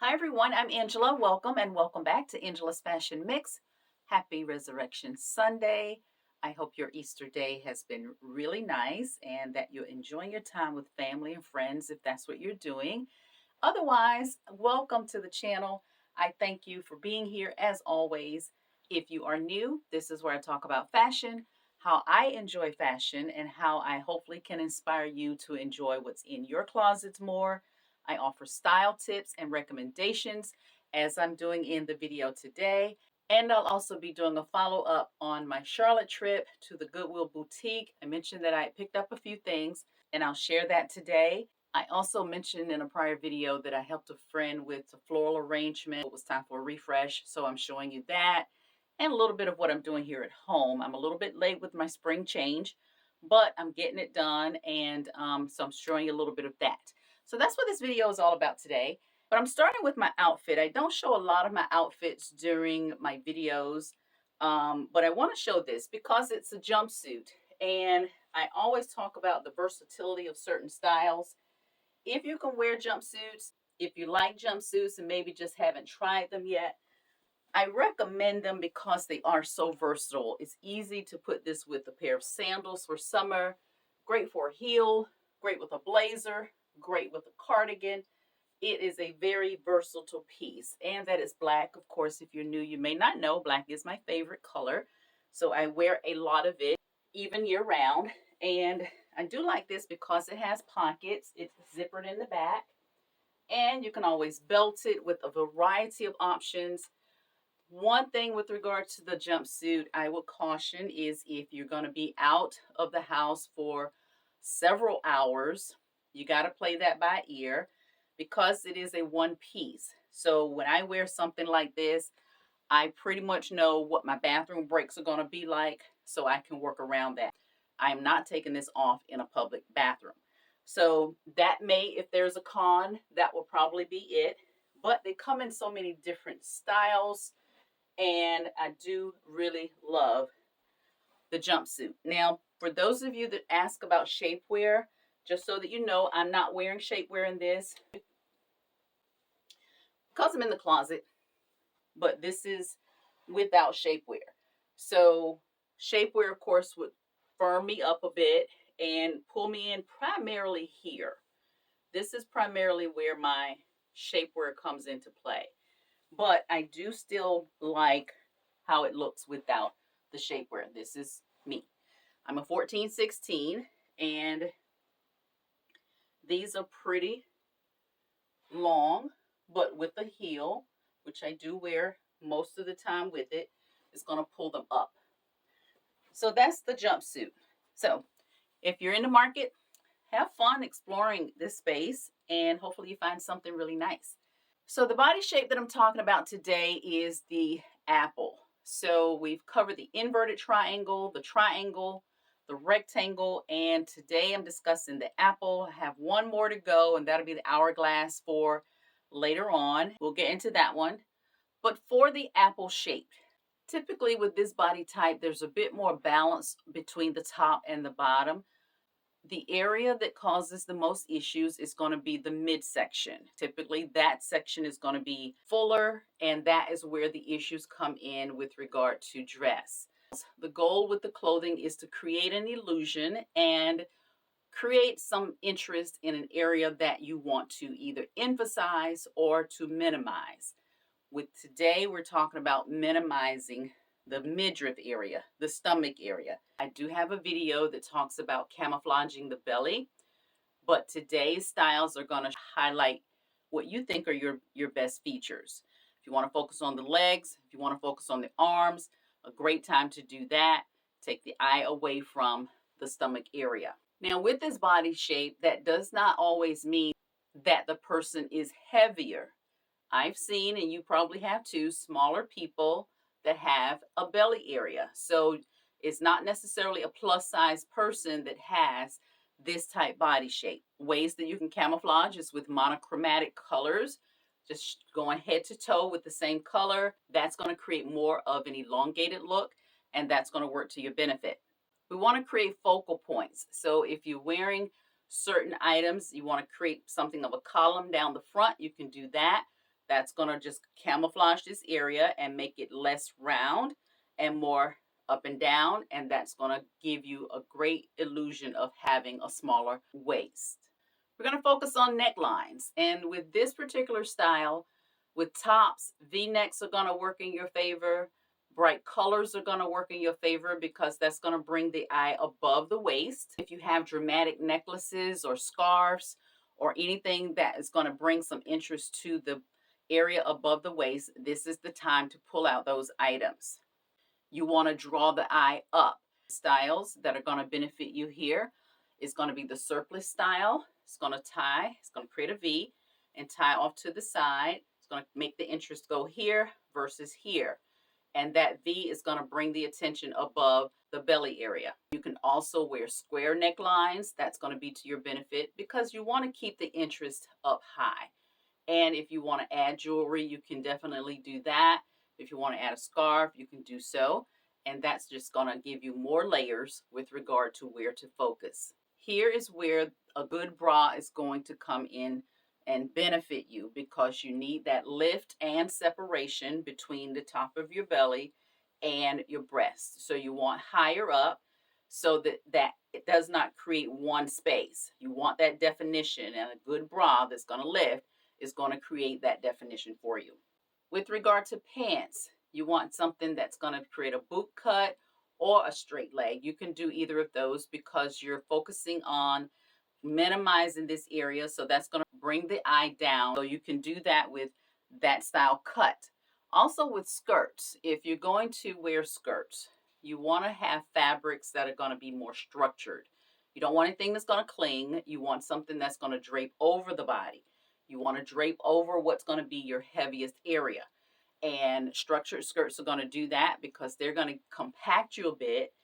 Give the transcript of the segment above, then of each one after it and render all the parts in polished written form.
Hi everyone, I'm Angela. Welcome and welcome back to Angela's Fashion Mix. Happy Resurrection Sunday. I hope your Easter day has been really nice and that you're enjoying your time with family and friends if that's what you're doing. Otherwise, welcome to the channel. I thank you for being here as always. If you are new, this is where I talk about fashion, how I enjoy fashion, and how I hopefully can inspire you to enjoy what's in your closets more. I offer style tips and recommendations as I'm doing in the video today. And I'll also be doing a follow up on my Charlotte trip to the Goodwill Boutique. I mentioned that I picked up a few things and I'll share that today. I also mentioned in a prior video that I helped a friend with a floral arrangement. It was time for a refresh, so I'm showing you that and a little bit of what I'm doing here at home. I'm a little bit late with my spring change, but I'm getting it done, and so I'm showing you a little bit of that. So that's what this video is all about today. But I'm starting with my outfit. I don't show a lot of my outfits during my videos, but I want to show this because it's a jumpsuit, and I always talk about the versatility of certain styles. If you can wear jumpsuits, if you like jumpsuits and maybe just haven't tried them yet, I recommend them because they are so versatile. It's easy to put this with a pair of sandals for summer, great for a heel, great with a blazer, great with a cardigan. It is a very versatile piece, and that is black. Of course, if you're new, you may not know, black is my favorite color. So I wear a lot of it, even year round. And I do like this because it has pockets. It's zippered in the back, and you can always belt it with a variety of options. One thing with regard to the jumpsuit, I would caution is if you're going to be out of the house for several hours, you got to play that by ear because it is a one piece. So when I wear something like this, I pretty much know what my bathroom breaks are going to be like, so I can work around that. I'm not taking this off in a public bathroom. So that may, if there's a con, that will probably be it. But they come in so many different styles, and I do really love the jumpsuit. Now, for those of you that ask about shapewear, just so that you know, I'm not wearing shapewear in this because I'm in the closet, but this is without shapewear. So shapewear, of course, would firm me up a bit and pull me in primarily here. This is primarily where my shapewear comes into play. But I do still like how it looks without the shapewear. This is me. I'm a 14-16, and these are pretty long, but with a heel, which I do wear most of the time with it, is going to pull them up. So that's the jumpsuit. So if you're in the market, have fun exploring this space, and hopefully you find something really nice. So the body shape that I'm talking about today is the apple. So we've covered the inverted triangle, the rectangle, and today I'm discussing the apple. I have one more to go, and that'll be the hourglass for later on. We'll get into that one. But for the apple shape, typically with this body type, there's a bit more balance between the top and the bottom. The area that causes the most issues is going to be the midsection. Typically, that section is going to be fuller, and that is where the issues come in with regard to dress. The goal with the clothing is to create an illusion and create some interest in an area that you want to either emphasize or to minimize. With today, we're talking about minimizing the midriff area, the stomach area. I do have a video that talks about camouflaging the belly, but today's styles are going to highlight what you think are your best features. If you want to focus on the legs, if you want to focus on the arms, a great time to do that. Take the eye away from the stomach area. Now, with this body shape, that does not always mean that the person is heavier. I've seen, and you probably have too, smaller people that have a belly area. So it's not necessarily a plus size person that has this type body shape. Ways that you can camouflage is with monochromatic colors, just going head to toe with the same color. That's going to create more of an elongated look, and that's going to work to your benefit. We want to create focal points. So if you're wearing certain items, you want to create something of a column down the front, you can do that. That's going to just camouflage this area and make it less round and more up and down. And that's going to give you a great illusion of having a smaller waist. We're going to focus on necklines. And with this particular style, with tops, V-necks are going to work in your favor. Bright colors are going to work in your favor because that's going to bring the eye above the waist. If you have dramatic necklaces or scarves or anything that is going to bring some interest to the area above the waist, this is the time to pull out those items. You want to draw the eye up. Styles that are going to benefit you here is going to be the surplice style. It's going to tie, it's going to create a V and tie off to the side. It's going to make the interest go here versus here. And that V is going to bring the attention above the belly area. You can also wear square necklines. That's going to be to your benefit because you want to keep the interest up high. And if you want to add jewelry, you can definitely do that. If you want to add a scarf, you can do so. And that's just going to give you more layers with regard to where to focus. Here is where a good bra is going to come in and benefit you because you need that lift and separation between the top of your belly and your breast. So you want higher up so that it does not create one space. You want that definition, and a good bra that's going to lift is going to create that definition for you. With regard to pants, you want something that's going to create a boot cut or a straight leg. You can do either of those because you're focusing on minimizing this area. So that's going to bring the eye down. So you can do that with that style cut. Also with skirts, if you're going to wear skirts, you want to have fabrics that are going to be more structured. You don't want anything that's going to cling. You want something that's going to drape over the body. You want to drape over what's going to be your heaviest area. And structured skirts are going to do that because they're going to compact you a bit,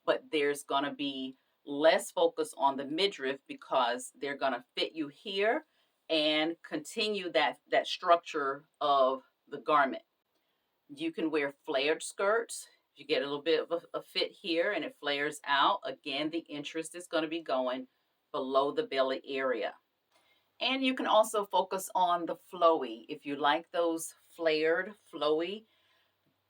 but there's going to be less focus on the midriff because they're going to fit you here and continue that structure of the garment. You can wear flared skirts. You get a little bit of a fit here and it flares out. Again, the interest is going to be going below the belly area. And you can also focus on the flowy. If you like those flared, flowy,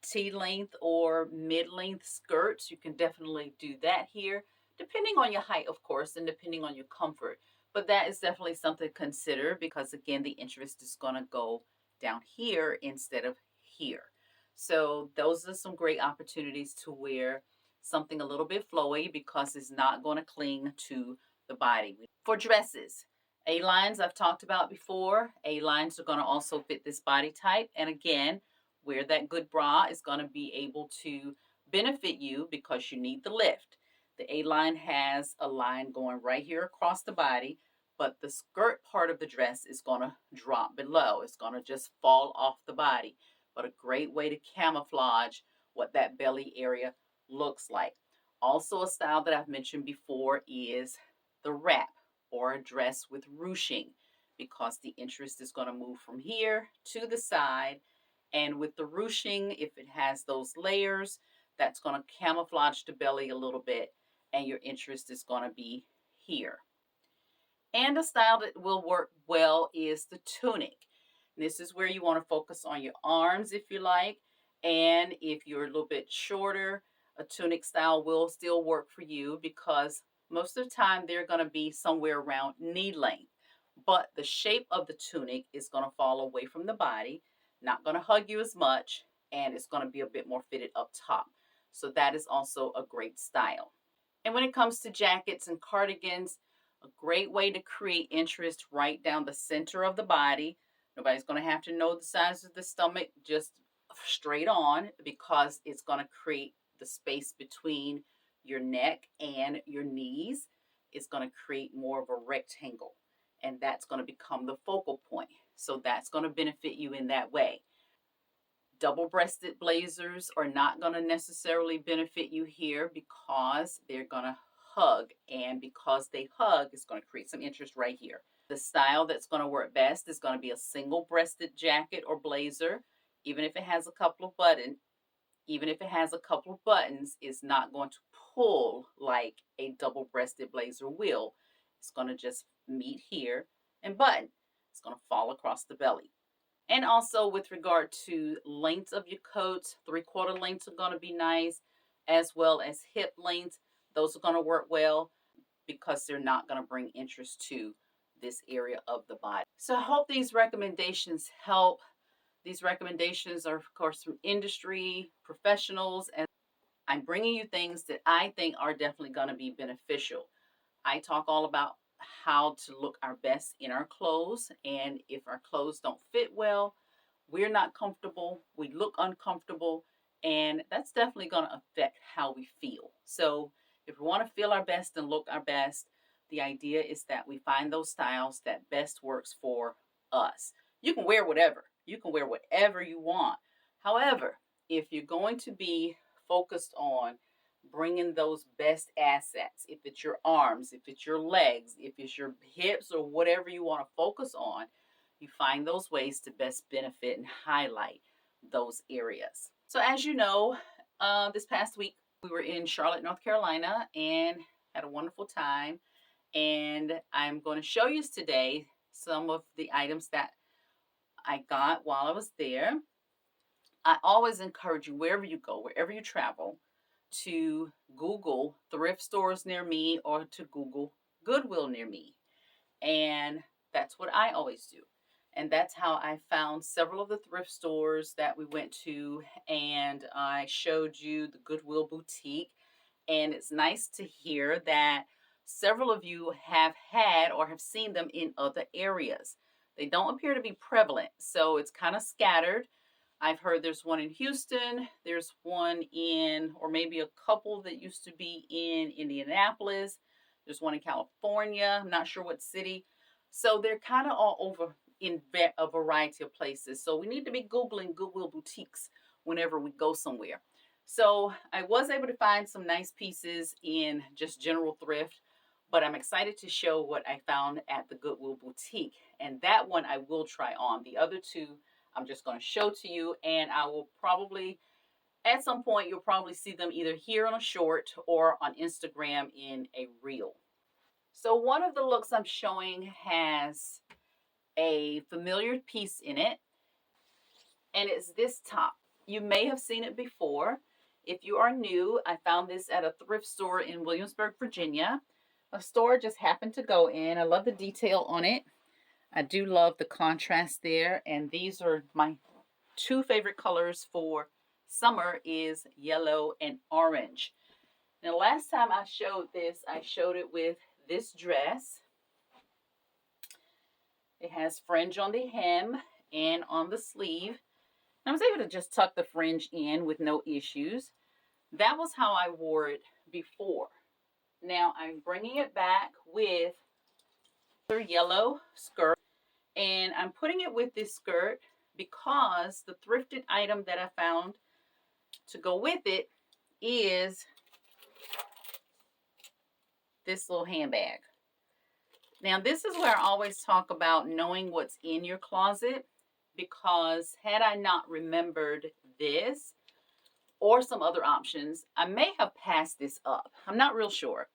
T-length or mid-length skirts, you can definitely do that here, depending on your height, of course, and depending on your comfort. But that is definitely something to consider because, again, the interest is going to go down here instead of here. So those are some great opportunities to wear something a little bit flowy because it's not going to cling to the body. For dresses, A-lines I've talked about before. A-lines are going to also fit this body type. And again, wear that good bra is going to be able to benefit you because you need the lift. The A-line has a line going right here across the body, but the skirt part of the dress is going to drop below. It's going to just fall off the body, but a great way to camouflage what that belly area looks like. Also, a style that I've mentioned before is the wrap or a dress with ruching because the interest is going to move from here to the side. And with the ruching, if it has those layers, that's going to camouflage the belly a little bit and your interest is going to be here. And a style that will work well is the tunic. This is where you want to focus on your arms if you like. And if you're a little bit shorter, a tunic style will still work for you because most of the time they're going to be somewhere around knee length. But the shape of the tunic is going to fall away from the body, not going to hug you as much, and it's going to be a bit more fitted up top. So that is also a great style. And when it comes to jackets and cardigans, a great way to create interest right down the center of the body. Nobody's going to have to know the size of the stomach, just straight on, because it's going to create the space between your neck and your knees. It's going to create more of a rectangle, and that's going to become the focal point. So that's going to benefit you in that way. Double-breasted blazers are not going to necessarily benefit you here because they're going to hug, and because they hug, it's going to create some interest right here. The style that's going to work best is going to be a single-breasted jacket or blazer, even if it has a couple of buttons. Even if it has a couple of buttons, it's not going to pull like a double-breasted blazer will. It's going to just meet here and button. It's going to fall across the belly. And also with regard to lengths of your coats, 3/4 lengths are going to be nice, as well as hip lengths. Those are going to work well because they're not going to bring interest to this area of the body. So I hope these recommendations help. These recommendations are, of course, from industry professionals, and I'm bringing you things that I think are definitely going to be beneficial. I talk all about how to look our best in our clothes, and if our clothes don't fit well, we're not comfortable, we look uncomfortable, and that's definitely going to affect how we feel. So, if we want to feel our best and look our best, the idea is that we find those styles that best works for us. You can wear whatever. You can wear whatever you want. However, if you're going to be focused on bringing those best assets, if it's your arms, if it's your legs, if it's your hips, or whatever you want to focus on, you find those ways to best benefit and highlight those areas. So, as you know, this past week we were in Charlotte, North Carolina, and had a wonderful time. And I'm going to show you today some of the items that I got while I was there. I always encourage you, wherever you go, wherever you travel, to Google thrift stores near me or to Google Goodwill near me. And that's what I always do. And that's how I found several of the thrift stores that we went to. And I showed you the Goodwill Boutique. And it's nice to hear that several of you have had or have seen them in other areas. They don't appear to be prevalent, so it's kind of scattered. I've heard there's one in Houston, there's one in, or maybe a couple that used to be in Indianapolis, there's one in California, I'm not sure what city. So they're kind of all over in a variety of places. So we need to be Googling Goodwill boutiques whenever we go somewhere. So I was able to find some nice pieces in just general thrift, but I'm excited to show what I found at the Goodwill Boutique. And that one I will try on. The other two I'm just going to show to you, and I will probably, at some point, you'll probably see them either here on a short or on Instagram in a reel. So one of the looks I'm showing has a familiar piece in it, and it's this top. You may have seen it before. If you are new, I found this at a thrift store in Williamsburg, Virginia. A store I just happened to go in. I love the detail on it. I do love the contrast there, and these are my two favorite colors for summer is yellow and orange. Now, last time I showed this, I showed it with this dress. It has fringe on the hem and on the sleeve. I was able to just tuck the fringe in with no issues. That was how I wore it before. Now I'm bringing it back with a yellow skirt, and I'm putting it with this skirt because the thrifted item that I found to go with it is this little handbag. Now, this is where I always talk about knowing what's in your closet, because had I not remembered this or some other options, I may have passed this up. I'm not real sure.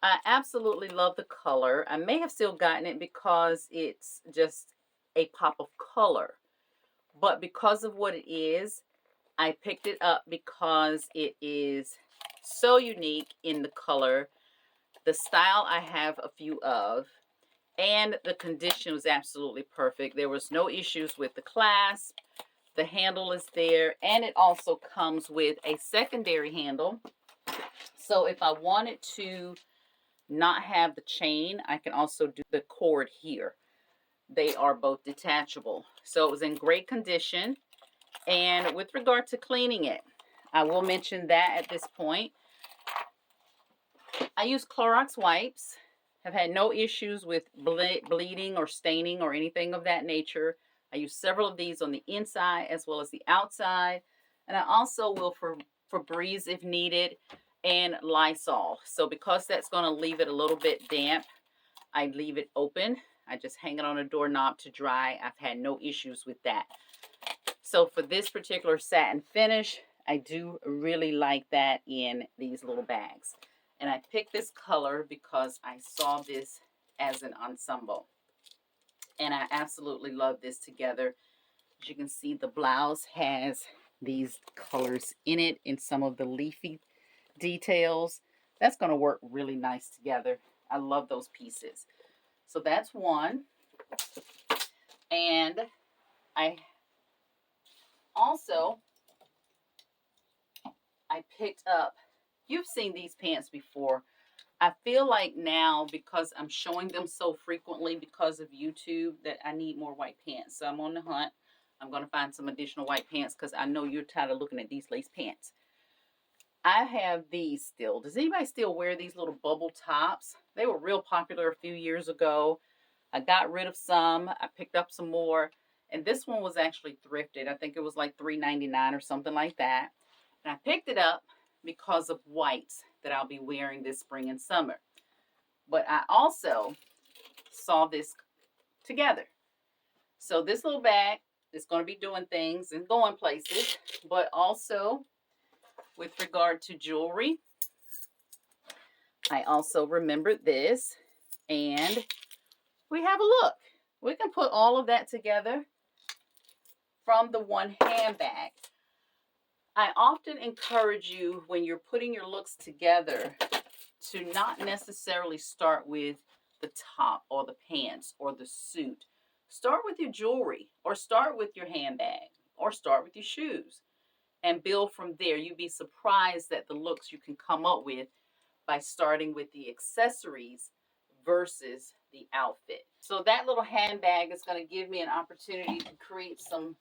I absolutely love the color. I may have still gotten it because it's just a pop of color. But because of what it is, I picked it up because it is so unique in the color. The style I have a few of, and the condition was absolutely perfect. There was no issues with the clasp. The handle is there, and it also comes with a secondary handle. So if I wanted to not have the chain, I can also do the cord here. They are both detachable. So it was in great condition. And with regard to cleaning it, I will mention that at this point. I use Clorox wipes. Have had no issues with bleeding or staining or anything of that nature. I use several of these on the inside as well as the outside. And I also will Febreze if needed, and Lysol. So because that's going to leave it a little bit damp, I leave it open. I just hang it on a doorknob to dry. I've had no issues with that. So for this particular satin finish, I do really like that in these little bags. And I picked this color because I saw this as an ensemble. And I absolutely love this together. As you can see, the blouse has these colors in it in some of the leafy details. That's going to work really nice together. I love those pieces. So that's one. And I also, I picked up, you've seen these pants before. I feel like now, because I'm showing them so frequently because of YouTube, that I need more white pants. So I'm on the hunt. I'm going to find some additional white pants because I know you're tired of looking at these lace pants. I have these still. Does anybody still wear these little bubble tops? They were real popular a few years ago. I got rid of some. I picked up some more. And this one was actually thrifted. I think it was like $3.99 or something like that. And I picked it up because of whites that I'll be wearing this spring and summer. But I also saw this together. So this little bag is going to be doing things and going places, but also with regard to jewelry, I also remembered this, and we have a look. We can put all of that together from the one handbag. I often encourage you, when you're putting your looks together, to not necessarily start with the top or the pants or the suit. Start with your jewelry, or start with your handbag, or start with your shoes, and build from there. You'd be surprised at the looks you can come up with by starting with the accessories versus the outfit. So that little handbag is going to give me an opportunity to create some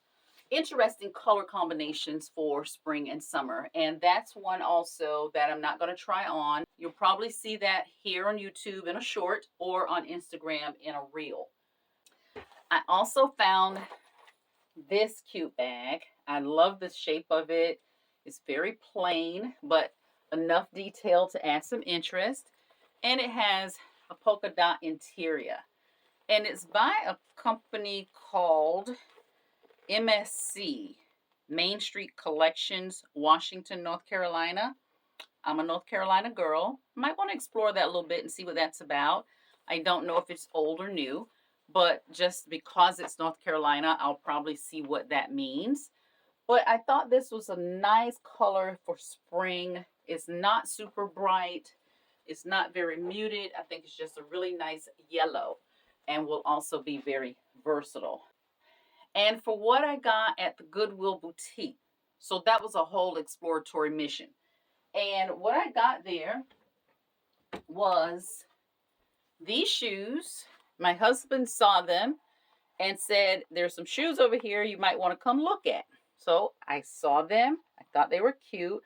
interesting color combinations for spring and summer. And that's one also that I'm not going to try on. You'll probably see that here on YouTube in a short, or on Instagram in a reel. I also found this cute bag. I love the shape of it. It's very plain, but enough detail to add some interest. And it has a polka dot interior. And it's by a company called MSC, Main Street Collections, Washington, North Carolina. I'm a North Carolina girl. Might want to explore that a little bit and see what that's about. I don't know if it's old or new, but just because it's North Carolina, I'll probably see what that means. But I thought this was a nice color for spring. It's not super bright. It's not very muted. I think it's just a really nice yellow, and will also be very versatile. And for what I got at the Goodwill Boutique, so that was a whole exploratory mission. And what I got there was these shoes. My husband saw them and said, there's some shoes over here you might want to come look at. So I saw them. I thought they were cute.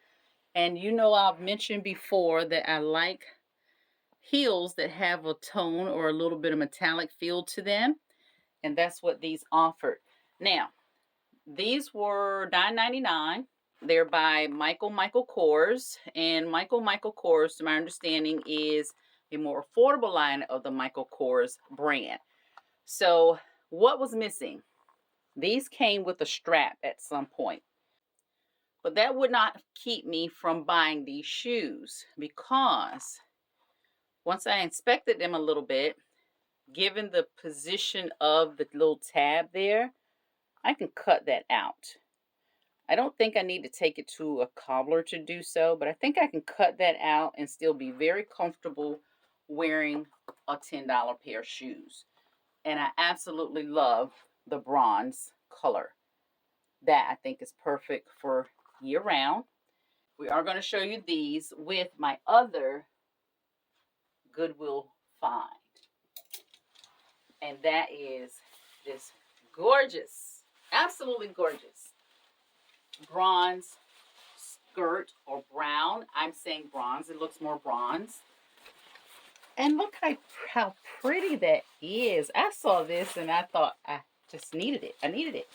And you know, I've mentioned before that I like heels that have a tone or a little bit of metallic feel to them. And that's what these offered. Now, these were $9.99. They're by Michael Kors. And Michael Kors, to my understanding, is a more affordable line of the Michael Kors brand. So what was missing? These came with a strap at some point. But that would not keep me from buying these shoes, because once I inspected them a little bit, given the position of the little tab there, I can cut that out. I don't think I need to take it to a cobbler to do so, but I think I can cut that out and still be very comfortable wearing a $10 pair of shoes. And I absolutely love the bronze color. That I think is perfect for year round. We are going to show you these with my other Goodwill find. And that is this gorgeous, absolutely gorgeous bronze skirt, or brown. I'm saying bronze. It looks more bronze. And look how pretty that is. I saw this and I thought I just needed it. I needed it.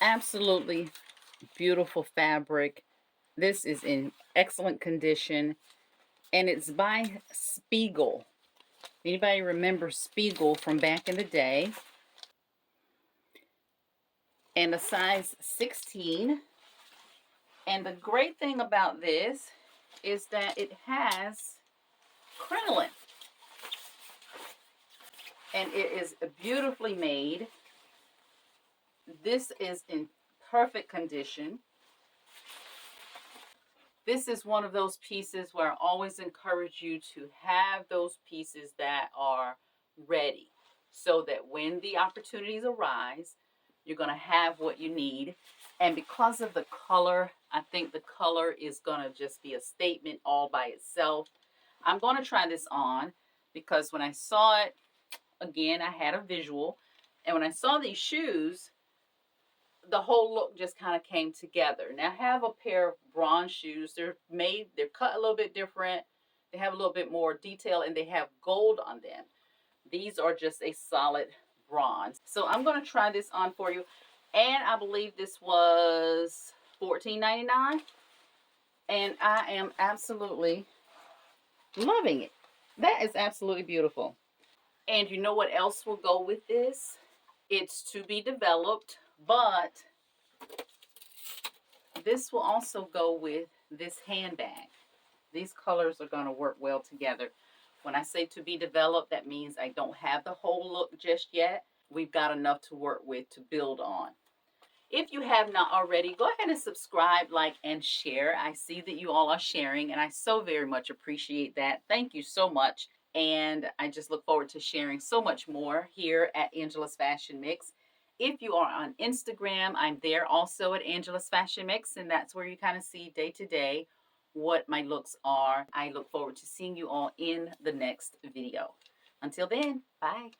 Absolutely beautiful fabric. This is in excellent condition. And it's by Spiegel. Anybody remember Spiegel from back in the day? And a size 16. And the great thing about this is that it has crinoline. And it is beautifully made. This is in perfect condition. This is one of those pieces where I always encourage you to have those pieces that are ready so that when the opportunities arise, you're going to have what you need. And because of the color, I think the color is going to just be a statement all by itself. I'm going to try this on because when I saw it, again, I had a visual. And when I saw these shoes, the whole look just kind of came together. Now I have a pair of bronze shoes. They're cut a little bit different. They have a little bit more detail and they have gold on them. These are just a solid bronze. So I'm going to try this on for you. And I believe this was $14.99. And I am absolutely loving it. That is absolutely beautiful. And you know what else will go with this? It's to be developed, but this will also go with this handbag. These colors are going to work well together. When I say to be developed, that means I don't have the whole look just yet. We've got enough to work with to build on. If you have not already, go ahead and subscribe, like, and share. I see that you all are sharing, and I so very much appreciate that. Thank you so much. And I just look forward to sharing so much more here at Angela's Fashion Mix. If you are on Instagram, I'm there also at Angela's Fashion Mix, and that's where you kind of see day to day what my looks are. I look forward to seeing you all in the next video. Until then, bye.